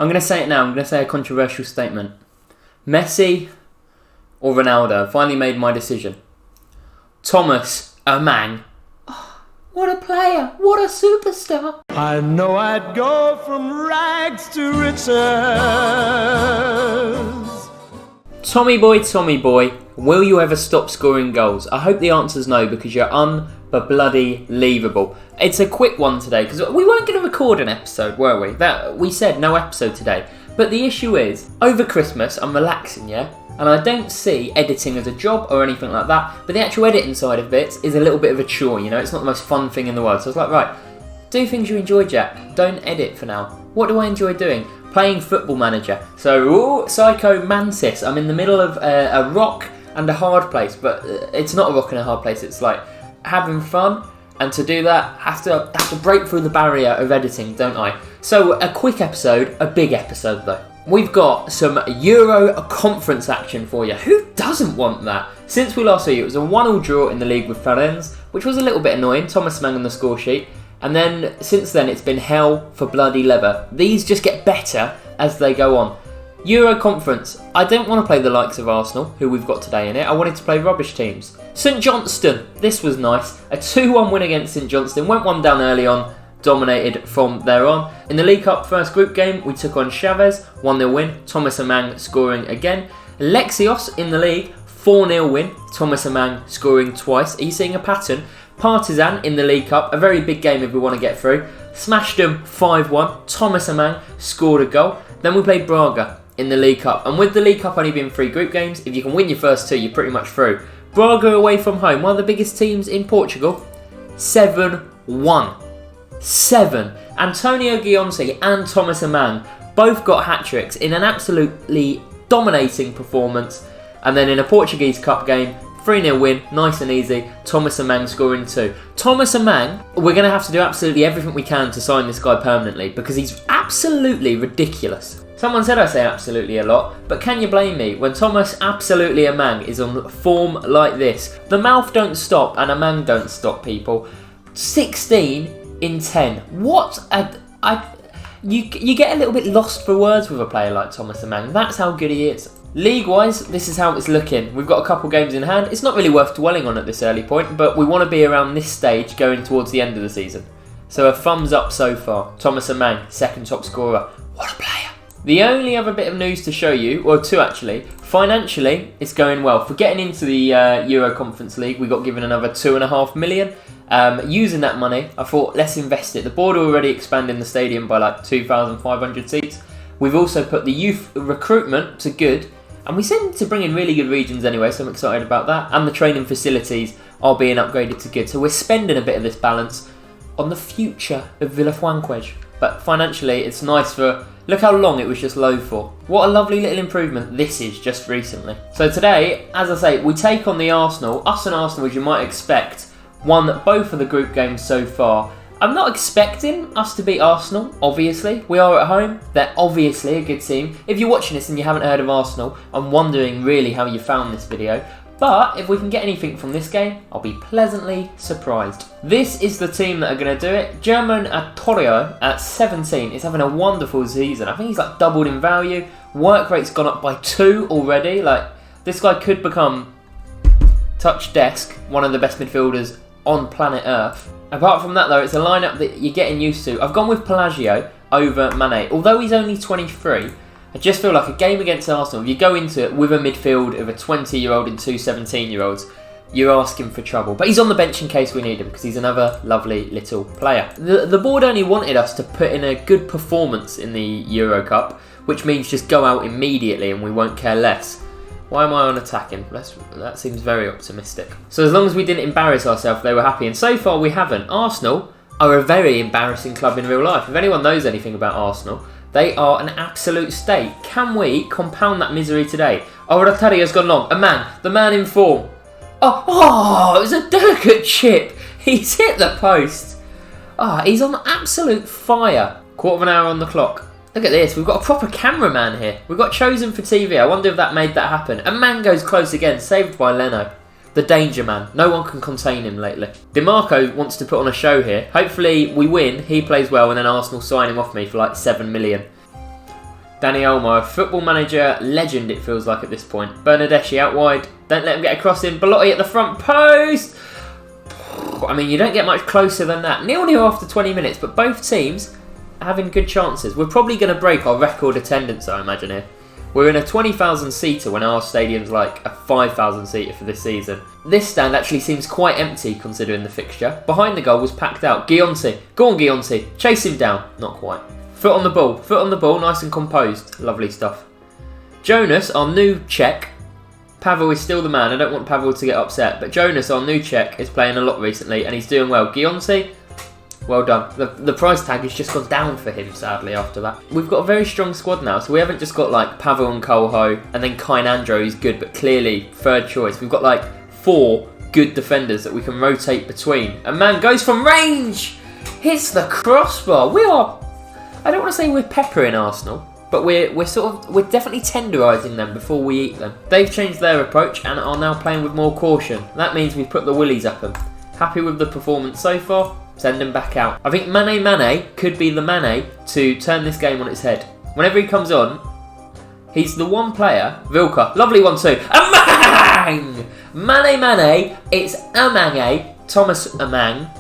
I'm going to say it now. I'm going to say a controversial statement. Messi or Ronaldo? Finally made my decision. Thomas, a man. Oh, what a player. What a superstar. I know I'd go from rags to riches. Tommy boy, will you ever stop scoring goals? I hope the answer's no, because you're unbloody-leavable. It's a quick one today, because we weren't going to record an episode, were we? We said no episode today. But the issue is, over Christmas, I'm relaxing, yeah? And I don't see editing as a job or anything like that, but the actual editing side of bits is a little bit of a chore, you know? It's not the most fun thing in the world. So I was like, right, do things you enjoy, Jack. Don't edit for now. What do I enjoy doing? Playing Football Manager. So, Psycho Mantis. I'm in the middle of a rock and a hard place, but it's not a rock and a hard place. It's like having fun, and to do that, have to break through the barrier of editing, don't I? So, a quick episode, a big episode though. We've got some Euro conference action for you. Who doesn't want that? Since we last saw you, it was a 1-1 draw in the league with Florence, which was a little bit annoying. Thomas Mang on the score sheet. And then, since then, it's been hell for bloody leather. These just get better as they go on. Euro Conference. I don't want to play the likes of Arsenal, who we've got today in it. I wanted to play rubbish teams. St Johnstone. This was nice. A 2-1 win against St Johnstone. Went one down early on. Dominated from there on. In the League Cup first group game, we took on Chavez. 1-0 win. Thomas Mang scoring again. Lexios in the league. 4-0 win. Thomas Mang scoring twice. Are you seeing a pattern? Partizan in the League Cup, a very big game if we want to get through. Smashed them 5-1. Thomas Mang scored a goal. Then we played Braga in the League Cup. And with the League Cup only being 3 group games, if you can win your first 2, you're pretty much through. Braga away from home, one of the biggest teams in Portugal. 7-1. 7. Antonio Guionci and Thomas Mang both got hat-tricks in an absolutely dominating performance. And then in a Portuguese Cup game, 3-0 win, nice and easy. Thomas Mang scoring 2. Thomas Mang, we're going to have to do absolutely everything we can to sign this guy permanently, because he's absolutely ridiculous. Someone said I say absolutely a lot, but can you blame me when Thomas absolutely Mang is on form like this? The mouth don't stop and Mang don't stop, people. 16 in 10. What you get a little bit lost for words with a player like Thomas Mang. That's how good he is. League-wise, this is how it's looking. We've got a couple games in hand. It's not really worth dwelling on at this early point, but we want to be around this stage going towards the end of the season. So a thumbs up so far. Thomas Mang, second top scorer. What a player. The only other bit of news to show you, or 2 actually, financially, it's going well. For getting into the Euro Conference League, we got given another $2.5 million. Using that money, I thought, let's invest it. The board are already expanding the stadium by like 2,500 seats. We've also put the youth recruitment to good. And we seem to bring in really good regions anyway, so I'm excited about that. And the training facilities are being upgraded to good. So we're spending a bit of this balance on the future of Villafranquej. But financially, it's nice for... Look how long it was just low for. What a lovely little improvement this is just recently. So today, as I say, we take on the Arsenal. Us and Arsenal, as you might expect, won both of the group games so far. I'm not expecting us to beat Arsenal, obviously. We are at home. They're obviously a good team. If you're watching this and you haven't heard of Arsenal, I'm wondering really how you found this video. But if we can get anything from this game, I'll be pleasantly surprised. This is the team that are going to do it. German Atorio at 17 is having a wonderful season. I think he's like doubled in value. Work rate's gone up by 2 already. Like, this guy could become touch desk, one of the best midfielders on planet Earth. Apart from that though, it's a lineup that you're getting used to. I've gone with Pelagio over Mane. Although he's only 23, I just feel like a game against Arsenal, if you go into it with a midfield of a 20-year-old and 2 17-year-olds, you're asking for trouble. But he's on the bench in case we need him, because he's another lovely little player. The board only wanted us to put in a good performance in the Euro Cup, which means just go out immediately and we won't care less. Why am I on attacking? That seems very optimistic. So as long as we didn't embarrass ourselves, they were happy. And so far we haven't. Arsenal are a very embarrassing club in real life. If anyone knows anything about Arsenal, they are an absolute state. Can we compound that misery today? Oh, Rotario's gone long. The man in form. Oh, it was a delicate chip. He's hit the post. He's on absolute fire. Quarter of an hour on the clock. Look at this, we've got a proper cameraman here. We've got chosen for TV. I wonder if that made that happen. And man goes close again, saved by Leno. The danger man. No one can contain him lately. DiMarco wants to put on a show here. Hopefully we win, he plays well, and then Arsenal sign him off me for like 7 million. Danny Olmo, a football manager legend it feels like at this point. Bernardeschi out wide. Don't let him get a cross in. Belotti at the front post. I mean, you don't get much closer than that. 0-0 after 20 minutes, but both teams having good chances. We're probably going to break our record attendance, I imagine here. We're in a 20,000 seater when our stadium's like a 5,000 seater for this season. This stand actually seems quite empty considering the fixture. Behind the goal was packed out. Gionte. Go on, Gionte. Chase him down. Not quite. Foot on the ball, nice and composed. Lovely stuff. Jonas, our new Czech. Pavel is still the man. I don't want Pavel to get upset. But Jonas, our new Czech, is playing a lot recently and he's doing well. Gionte, well done. The price tag has just gone down for him, sadly, after that. We've got a very strong squad now, so we haven't just got like Pavel and Kolho and then Kain Andro, who's good, but clearly third choice. We've got like 4 good defenders that we can rotate between. A man goes from range! Hits the crossbar. We are... I don't want to say we're peppering Arsenal, but we're definitely tenderising them before we eat them. They've changed their approach and are now playing with more caution. That means we've put the willies up them. Happy with the performance so far? Send him back out. I think Mane could be the Mane to turn this game on its head. Whenever he comes on, he's the one player. Vilka, lovely one too. Amang! Mane, it's Amang, Thomas Amang.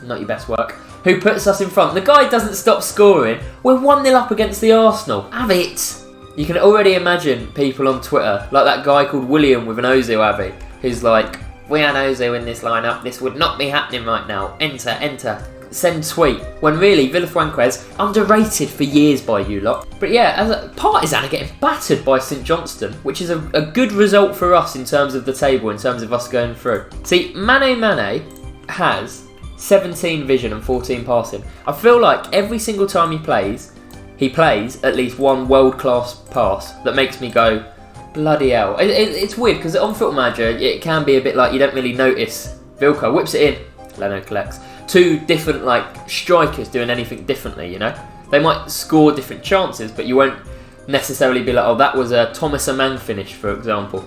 Not your best work. Who puts us in front. The guy doesn't stop scoring. We're 1-0 up against the Arsenal. Have it! You can already imagine people on Twitter, like that guy called William with an Ozil Abbey, who's like, we had Ozil in this lineup, this would not be happening right now. Enter. Send tweet. When really, Villafranquez, underrated for years by you lot. But yeah, as Partizan are getting battered by St Johnstone, which is a good result for us in terms of the table, in terms of us going through. See, Mane has 17 vision and 14 passing. I feel like every single time he plays at least one world-class pass that makes me go, bloody hell. It's weird because on Football Manager it can be a bit like you don't really notice. Vilka whips it in, Leno collects. 2 different like strikers doing anything differently, you know? They might score different chances, but you won't necessarily be like, oh, that was a Thomas Amang finish, for example.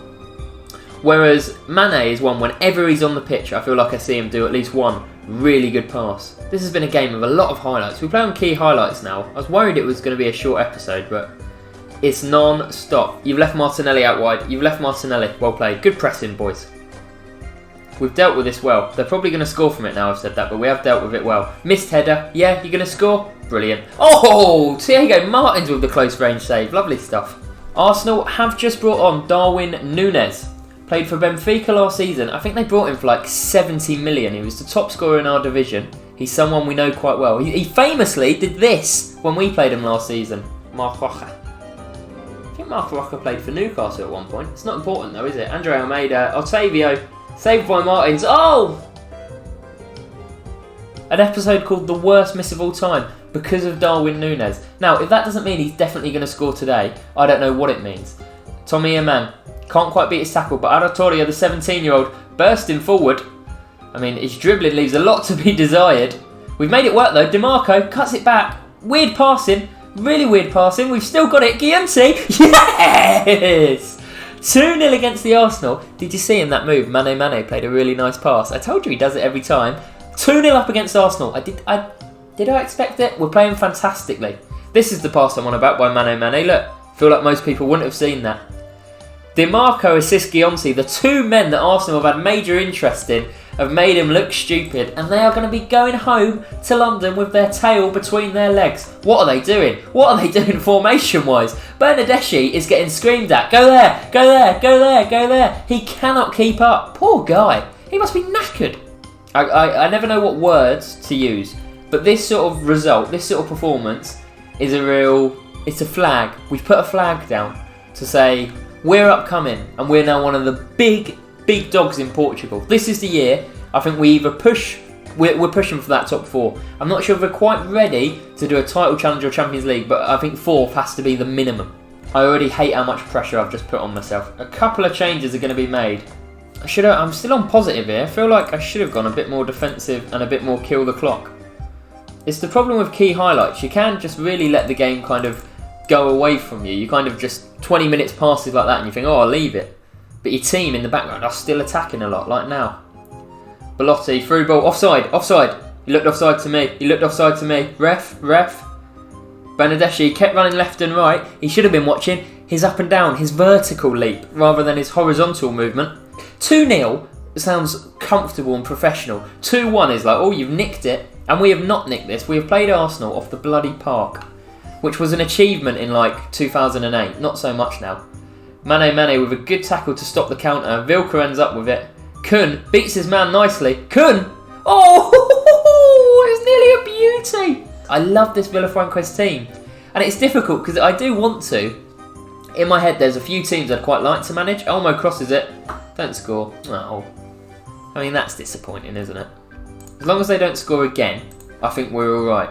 Whereas Mane is one, whenever he's on the pitch, I feel like I see him do at least one really good pass. This has been a game of a lot of highlights. We play on key highlights now. I was worried it was going to be a short episode, but it's non-stop. You've left Martinelli out wide. You've left Martinelli. Well played. Good pressing, boys. We've dealt with this well. They're probably going to score from it now, I've said that, but we have dealt with it well. Missed header. Yeah, you're going to score? Brilliant. Oh, Thiago Martins with the close range save. Lovely stuff. Arsenal have just brought on Darwin Núñez. Played for Benfica last season. I think they brought him for like 70 million. He was the top scorer in our division. He's someone we know quite well. He famously did this when we played him last season. Mark Rocha. I think Mark Rocha played for Newcastle at one point. It's not important though, is it? Andre Almeida. Otavio. Saved by Martins. Oh! An episode called The Worst Miss of All Time because of Darwin Núñez. Now, if that doesn't mean he's definitely going to score today, I don't know what it means. Tommy Amang. Can't quite beat his tackle, but Aratoria, the 17-year-old, bursting forward. I mean, his dribbling leaves a lot to be desired. We've made it work though. DeMarco cuts it back. Weird passing. Really weird passing. We've still got it. Gionte. Yes! 2-0 against the Arsenal. Did you see in that move? Mane played a really nice pass. I told you he does it every time. 2-0 up against Arsenal. Did I expect it? We're playing fantastically. This is the pass I'm on about by Mane. Look, feel like most people wouldn't have seen that. DeMarco assists Gionte. The 2 men that Arsenal have had major interest in have made him look stupid, and they are going to be going home to London with their tail between their legs. What are they doing? What are they doing formation-wise? Bernardeschi is getting screamed at. Go there, go there, go there, go there. He cannot keep up. Poor guy. He must be knackered. I never know what words to use, but this sort of result, this sort of performance is it's a flag. We've put a flag down to say we're upcoming and we're now one of the big dogs in Portugal. This is the year I think we either we're pushing for that top 4. I'm not sure if we're quite ready to do a title challenge or Champions League, but I think 4th has to be the minimum. I already hate how much pressure I've just put on myself. A couple of changes are going to be made. I'm still on positive here. I feel like I should have gone a bit more defensive and a bit more kill the clock. It's the problem with key highlights. You can just really let the game kind of go away from you. You kind of just 20 minutes passes like that and you think, oh, I'll leave it. But your team in the background are still attacking a lot, like now. Belotti, through ball, offside. You looked offside to me. Ref. Bernardeschi kept running left and right. He should have been watching his up and down, his vertical leap, rather than his horizontal movement. 2-0 sounds comfortable and professional. 2-1 is like, oh, you've nicked it. And we have not nicked this. We have played Arsenal off the bloody park, which was an achievement in like 2008. Not so much now. Mane with a good tackle to stop the counter. Vilka ends up with it. Kun beats his man nicely. Kun! Oh, it's nearly a beauty. I love this Villafranquez team. And it's difficult because I do want to. In my head, there's a few teams I'd quite like to manage. Olmo crosses it. Don't score. Oh. I mean, that's disappointing, isn't it? As long as they don't score again, I think we're alright.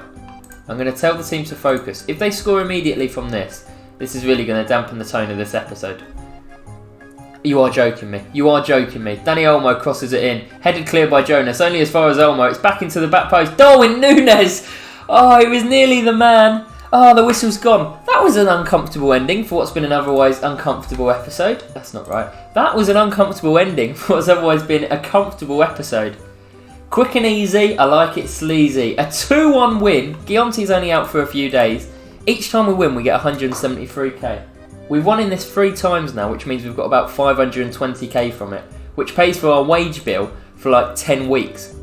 I'm going to tell the team to focus. If they score immediately from this is really going to dampen the tone of this episode. You are joking me. You are joking me. Danny Olmo crosses it in. Headed clear by Jonas. Only as far as Olmo. It's back into the back post. Darwin Núñez! Oh, he was nearly the man. Oh, the whistle's gone. That was an uncomfortable ending for what's been an otherwise uncomfortable episode. That's not right. That was an uncomfortable ending for what's otherwise been a comfortable episode. Quick and easy, I like it sleazy. A 2-1 win. Guillaume's only out for a few days. Each time we win, we get 173k. We've won in this 3 times now, which means we've got about 520k from it, which pays for our wage bill for like 10 weeks.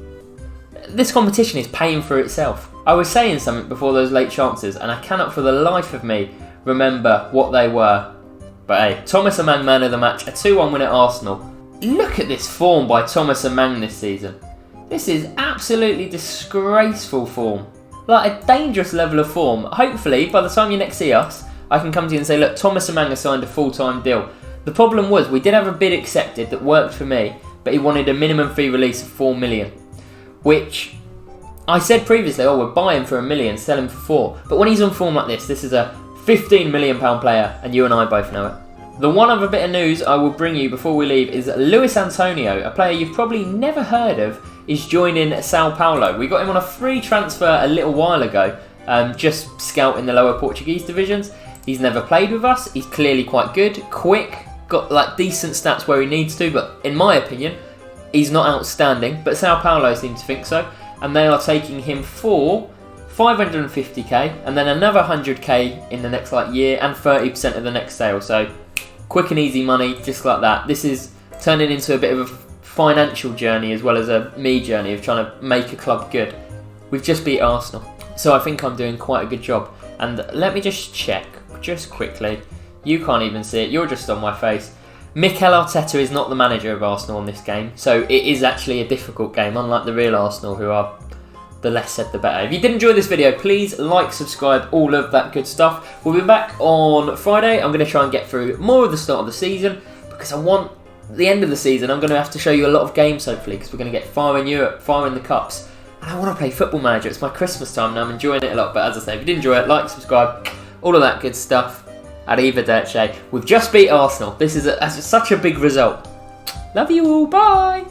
This competition is paying for itself. I was saying something before those late chances, and I cannot for the life of me remember what they were. But hey, Thomas Amang man of the match, a 2-1 win at Arsenal. Look at this form by Thomas Amang this season. This is absolutely disgraceful form. Like a dangerous level of form. Hopefully, by the time you next see us, I can come to you and say, look, Thomas Amang has signed a full-time deal. The problem was, we did have a bid accepted that worked for me, but he wanted a minimum fee release of 4 million. Which, I said previously, oh, we're buying for 1 million, sell him for 4. But when he's on form like this is a £15 million player, and you and I both know it. The one other bit of news I will bring you before we leave is Luis Antonio, a player you've probably never heard of, is joining Sao Paulo. We got him on a free transfer a little while ago, just scouting the lower Portuguese divisions. He's never played with us. He's clearly quite good, quick, got like decent stats where he needs to, but in my opinion, he's not outstanding. But Sao Paulo seem to think so, and they are taking him for 550k, and then another 100k in the next like year, and 30% of the next sale. So quick and easy money, just like that. This is turning into a bit of a financial journey as well as a me journey of trying to make a club good. We've just beat Arsenal, so I think I'm doing quite a good job. And let me just check, just quickly. You can't even see it, you're just on my face. Mikel Arteta is not the manager of Arsenal in this game, so it is actually a difficult game, unlike the real Arsenal, who are the less said the better. If you did enjoy this video, please like, subscribe, all of that good stuff. We'll be back on Friday. I'm going to try and get through more of the start of the season, because I want the end of the season. I'm going to have to show you a lot of games, hopefully, because we're going to get far in Europe, far in the Cups. And I want to play Football Manager. It's my Christmas time, and I'm enjoying it a lot. But as I say, if you did enjoy it, like, subscribe, all of that good stuff. Arrivederci. We've just beat Arsenal. This is such a big result. Love you all. Bye.